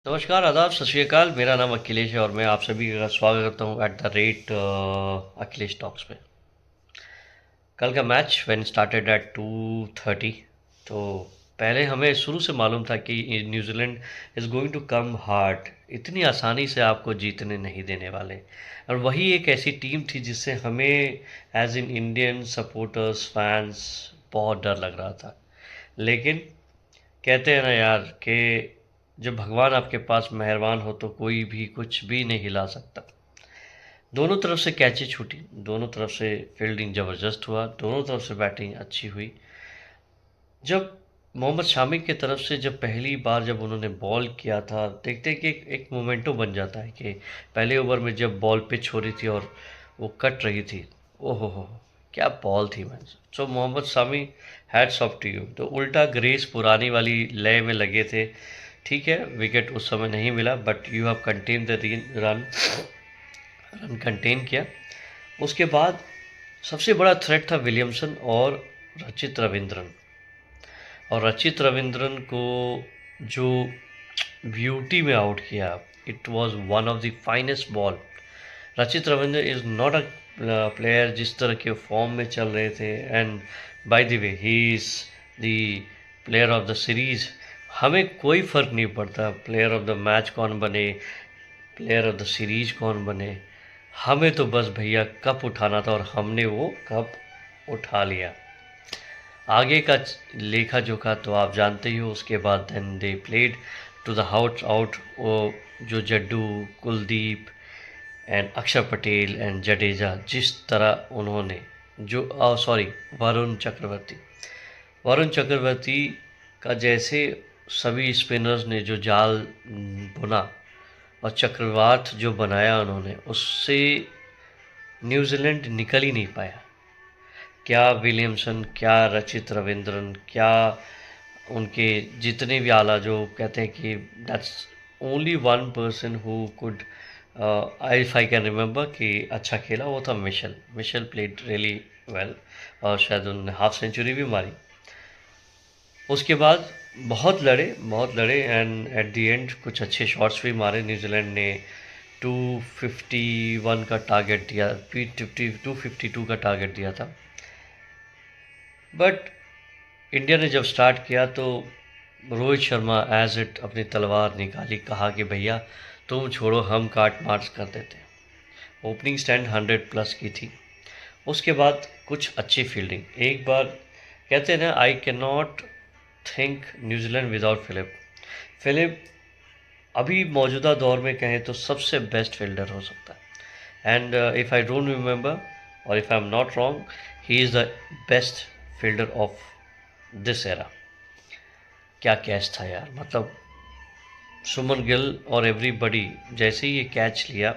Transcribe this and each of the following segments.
नमस्कार, आदाब, सत श्री अकाल। मेरा नाम अखिलेश है और मैं आप सभी का स्वागत करता हूँ at the rate Akhilesh talks में। कल का मैच व्हेन स्टार्टेड एट 2:30, तो पहले हमें शुरू से मालूम था कि New Zealand is going to come hard, इतनी आसानी से आपको जीतने नहीं देने वाले। और वही एक ऐसी टीम थी जिससे हमें as in Indian supporters fans बहुत डर लग रहा था। लेकिन कहते हैं ना यार कि जब भगवान आपके पास मेहरबान हो तो कोई भी कुछ भी नहीं हिला सकता। दोनों तरफ से कैचें छूटी, दोनों तरफ से फील्डिंग ज़बरदस्त हुआ, दोनों तरफ से बैटिंग अच्छी हुई। जब मोहम्मद शामी की तरफ से जब पहली बार जब उन्होंने बॉल किया था, देखते हैं कि एक मोमेंटो बन जाता है कि पहले ओवर में जब बॉल पिच हो रही थी और वो कट रही थी, ओहो हो, क्या बॉल थी man. So Mohammed Shami, hats off to you. तो उल्टा ग्रेस पुरानी वाली लय में लगे थे। ठीक है, विकेट उस समय नहीं मिला but you have contain the run, run contain किया। उसके बाद सबसे बड़ा थ्रेट था विलियमसन और रचित रविंद्रन। और रचित रविंद्रन को जो ब्यूटी में आउट किया, it was one of the finest ball. Rachit Ravindra is not a player जिस तरह के फॉर्म में चल रहे थे। And by the way he is the player of the series. हमें कोई फ़र्क नहीं पड़ता प्लेयर ऑफ द मैच कौन बने, प्लेयर ऑफ द सीरीज़ कौन बने। हमें तो बस भैया कप उठाना था और हमने वो कप उठा लिया। आगे का लेखा जोखा तो आप जानते ही हो। उसके बाद then they played to the hoot out, वो जो जड्डू, कुलदीप एंड अक्षर पटेल एंड जडेजा, जिस तरह उन्होंने जो सॉरी वरुण चक्रवर्ती, वरुण चक्रवर्ती का जैसे सभी स्पिनर्स ने जो जाल बुना और चक्रवात जो बनाया उन्होंने, उससे न्यूजीलैंड निकल ही नहीं पाया। क्या विलियमसन, क्या रचित रविंद्रन, क्या उनके जितने भी आला, जो कहते हैं कि that's only one person who could, if I can remember कि अच्छा खेला, वो था Mitchell. Mitchell played really well और शायद उन्होंने हाफ सेंचुरी भी मारी। उसके बाद बहुत लड़े एंड एट द एंड कुछ अच्छे शॉट्स भी मारे। न्यूजीलैंड ने 251 का टारगेट दिया, 252 का टारगेट दिया था। बट इंडिया ने जब स्टार्ट किया तो रोहित शर्मा एज इट अपनी तलवार निकाली, कहा कि भैया तुम छोड़ो, हम काट मार्च कर देते हैं। ओपनिंग स्टैंड 100 प्लस की थी। उसके बाद कुछ अच्छी फील्डिंग। एक बार कहते हैं ना, I can not think New Zealand without Phillip. Phillip अभी मौजूदा दौर में कहें तो सबसे बेस्ट फील्डर हो सकता है। And if I don't remember और if I am not wrong, he is the best fielder of this era. क्या कैच था यार, मतलब सुमन गिल और एवरीबडी जैसे ही ये कैच लिया,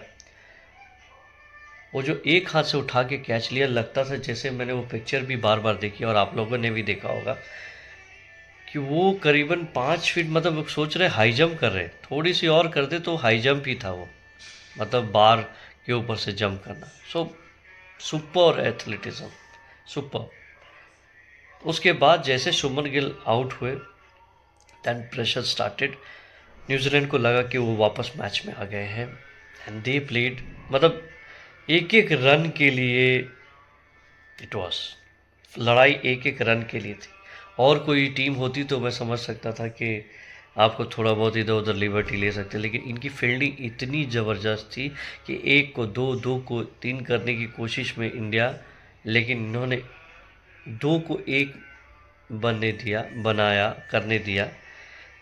वो जो एक हाथ से उठा के कैच लिया, लगता था जैसे, मैंने वो पिक्चर भी बार बार देखी और आप लोगों ने भी देखा होगा कि वो करीबन 5 फीट, मतलब सोच रहे हाई जंप कर रहे, थोड़ी सी और कर दे तो हाई जंप ही था वो, मतलब बार के ऊपर से जंप करना। So super athleticism, super. उसके बाद जैसे सुमन गिल आउट हुए, दैन प्रेशर स्टार्टेड। न्यूजीलैंड को लगा कि वो वापस मैच में आ गए हैं एंड दे प्लेड, मतलब एक एक रन के लिए, इट वॉज लड़ाई एक एक रन के लिए थी। और कोई टीम होती तो मैं समझ सकता था कि आपको थोड़ा बहुत इधर उधर लिबर्टी ले सकते, लेकिन इनकी फील्डिंग इतनी ज़बरदस्त थी कि एक को दो, दो को तीन करने की कोशिश में इंडिया, लेकिन इन्होंने दो को एक बनने दिया, बनाया, करने दिया।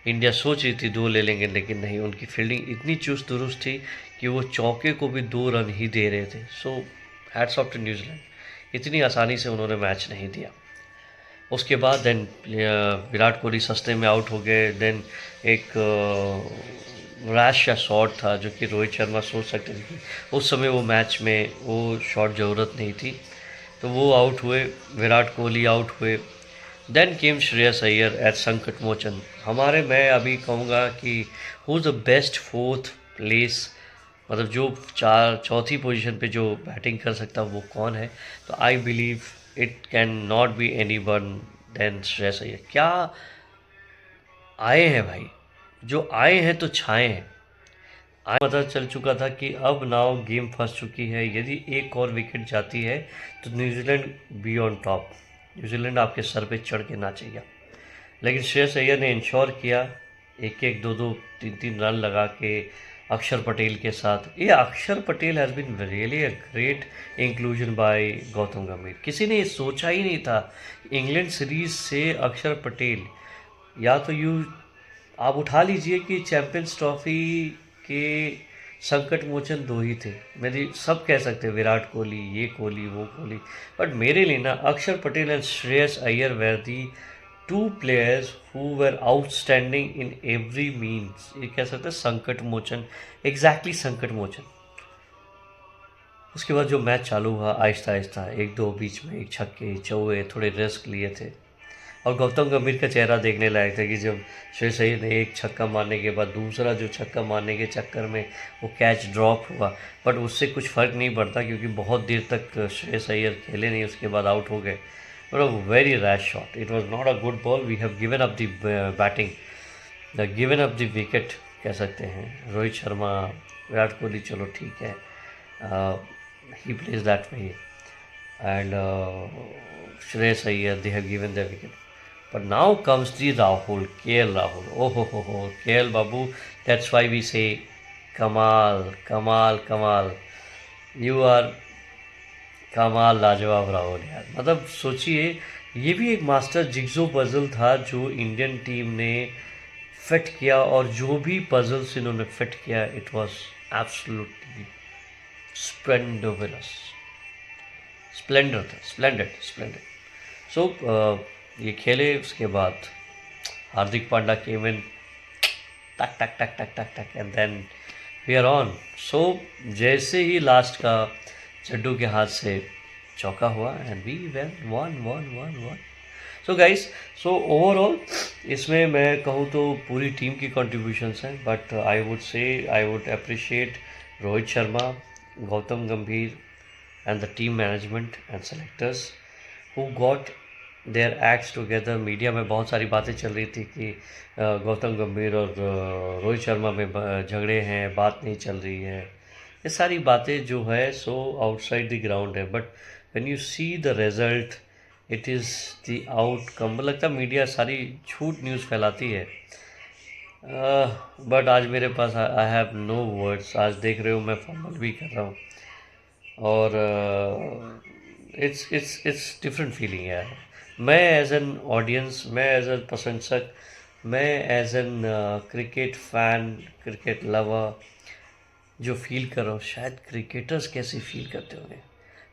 इंडिया सोच रही थी दो ले लेंगे, लेकिन नहीं, उनकी फील्डिंग इतनी चुस्त दुरुस्त थी कि वो चौके को भी 2 रन ही दे रहे थे। So hats off to New Zealand, इतनी आसानी से उन्होंने मैच नहीं दिया। उसके बाद देन विराट कोहली सस्ते में आउट हो गए। देन एक रैश या शॉट था जो कि रोहित शर्मा सोच सकते थे कि उस समय वो मैच में वो शॉट ज़रूरत नहीं थी, तो वो आउट हुए, विराट कोहली आउट हुए। Then came Shreyas Iyer at sankat mochan. हमारे, मैं अभी कहूँगा कि who is the best fourth place, मतलब जो चौथी पोजीशन पे जो बैटिंग कर सकता वो कौन है, तो I believe it can not be anyone then Shreyas Iyer. क्या आए हैं भाई, जो आए हैं तो छाए हैं। आज पता चल चुका था कि अब नाव गेम फंस चुकी है, यदि एक और विकेट जाती है तो New Zealand be on top, New Zealand आपके सर पे चढ़ के नाचेगा। लेकिन श्रेयस अय्यर ने इंश्योर किया, एक एक दो दो तीन तीन रन लगा के अक्षर पटेल के साथ। ये Axar Patel has been really a great inclusion by Gautam Gambhir. किसी ने ये सोचा ही नहीं था इंग्लैंड सीरीज से अक्षर पटेल, या तो आप उठा लीजिए कि चैंपियंस ट्रॉफी के संकट मोचन दो ही थे। मेरी सब कह सकते हैं विराट कोहली, ये कोहली वो कोहली, बट मेरे लिए ना Axar Patel and Shreyas Iyer were the two players who were outstanding in every means. ये कह सकते हैं संकट मोचन, एग्जैक्टली संकट मोचन। उसके बाद जो मैच चालू हुआ आहिस्ता आहिस्ता, एक दो बीच में एक छक्के चौवे, थोड़े रिस्क लिए थे। और गौतम गंभीर का चेहरा देखने लायक था कि जब श्रेयस अय्यर ने एक छक्का मारने के बाद दूसरा जो छक्का मारने के चक्कर में वो कैच ड्रॉप हुआ, बट उससे कुछ फ़र्क नहीं पड़ता क्योंकि बहुत देर तक श्रेयस अय्यर खेले नहीं, उसके बाद आउट हो गए। But a very rash shot, it was not a good ball, we have given up the batting, the given up the wicket कह सकते हैं। रोहित शर्मा, विराट कोहली, चलो ठीक है, he plays that way, and Shreyas Iyer, they have given their wicket. But now comes the Rahul, KL Rahul. Oh ho, KL Babu. That's why we say Kamal, Kamal, Kamal. You are कमाल, लाजवाब राहुल यार। मतलब सोचिए, ये भी एक master जिग्जो puzzle था जो इंडियन टीम ने फिट किया, और जो भी पजल्स इन्होंने फिट किया, इट वाज एब्सोल्युटली स्प्लेंडोविलस, स्प्लेंडर था, स्प्लेंडेड। सो ये खेले, उसके बाद हार्दिक पांड्या केम इन, टक टक टक टक टक टक, and then we are on. So जैसे ही लास्ट का चड्डू के हाथ से चौका हुआ and we when won. So guys, so overall इसमें मैं कहूँ तो पूरी टीम की कॉन्ट्रीब्यूशंस हैं, but I would say, I would appreciate Rohit Sharma, Gautam गंभीर and the team management and selectors who got their acts together। Media में बहुत सारी बातें चल रही थी कि गौतम गंभीर और रोहित शर्मा में झगड़े हैं, बात नहीं चल रही है। ये सारी बातें जो है सो आउटसाइड द ग्राउंड है, but when you see the result, it is the outcome. लगता है मीडिया सारी झूठ न्यूज़ फैलाती है, बट आज मेरे पास आई हैव नो वर्ड्स। आज देख रहे हो मैं फॉर्मल भी कर रहा हूँ, और इट्स डिफरेंट फीलिंग यार। मैं एज एन ऑडियंस, मैं एज एन प्रशंसक, मैं as an cricket fan, cricket lover जो फील कर रहा हूँ, शायद क्रिकेटर्स कैसे फील करते होंगे।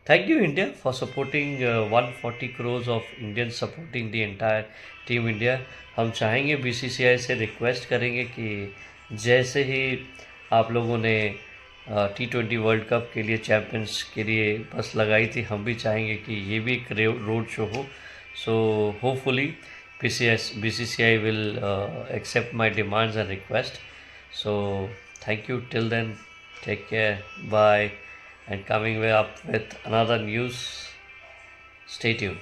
Thank you India for supporting 140 crore of Indian supporting the entire team India. हम चाहेंगे, बीसीसीआई से रिक्वेस्ट करेंगे कि जैसे ही आप लोगों ने T20 वर्ल्ड कप के लिए चैम्पियंस के लिए बस लगाई थी, हम भी चाहेंगे कि ये भी एक रोड शो हो। So hopefully BCCI will accept my demands and request. So thank you till then, take care, bye, and coming way up with another news, stay tuned.